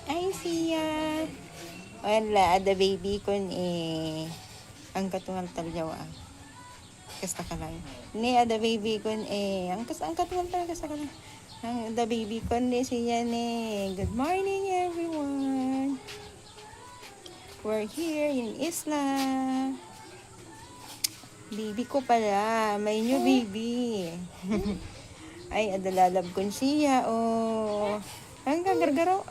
Ay, siya. Wala, ada baby kon ang katungal talyaw Kasta ka lang. Ni ada baby kon ang katungal talaga kasta ka lang. Ang ada baby kon ni siya ni. Good morning everyone. We're here in Isla. Baby ko pala. May new baby. Ay, adalalab kon siya. Oh. Ang gagargaraw.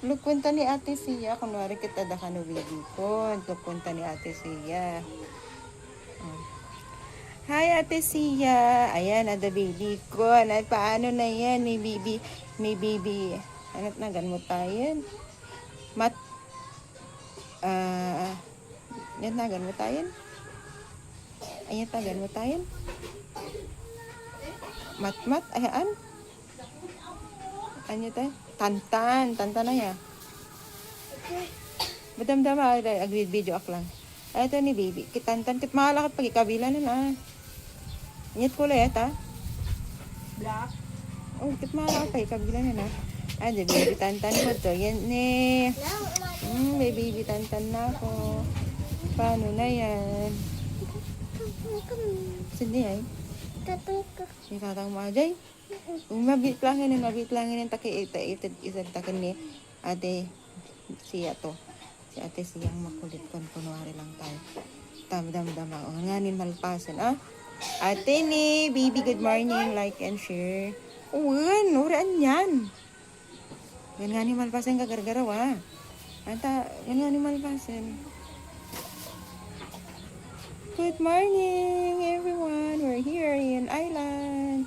Lukunta ni ate siya. Kunwari kita da ka no baby ko. Lukunta ni ate siya. Hi ate siya. Ayan, ada baby ko. Paano na yan? May baby. Ano na, ganmo tayo. Yan na, ganmo tayo. Ayan, ganmo tayo. Mat, ayan. Ano tayo? Tantan na ya. Badam-dama, video ak lang. Ito ni baby. Kitantan, kit mahalakat pag ikabila na na. Inyat ko ulit, ha? Black. Oh, kit mahalakat pag ikabila na na. Di baby tantan mo to. Yan ni. May baby tantan na ako. Paano na yan? Sindi ay? Tatang mo ajay? Mabit lang yun. Isang takin ni ate siya to. Si ate siyang makulit kon kunwari lang tayo. Dam-dam-dam ako. Nganin malpasan, Ate ni, baby, good morning. Like and share. Uwan, uraan yan. Yan nga ni malpasan kagargaraw, Anta, yan nga ni malpasan. Good morning, everyone. We're here in Island.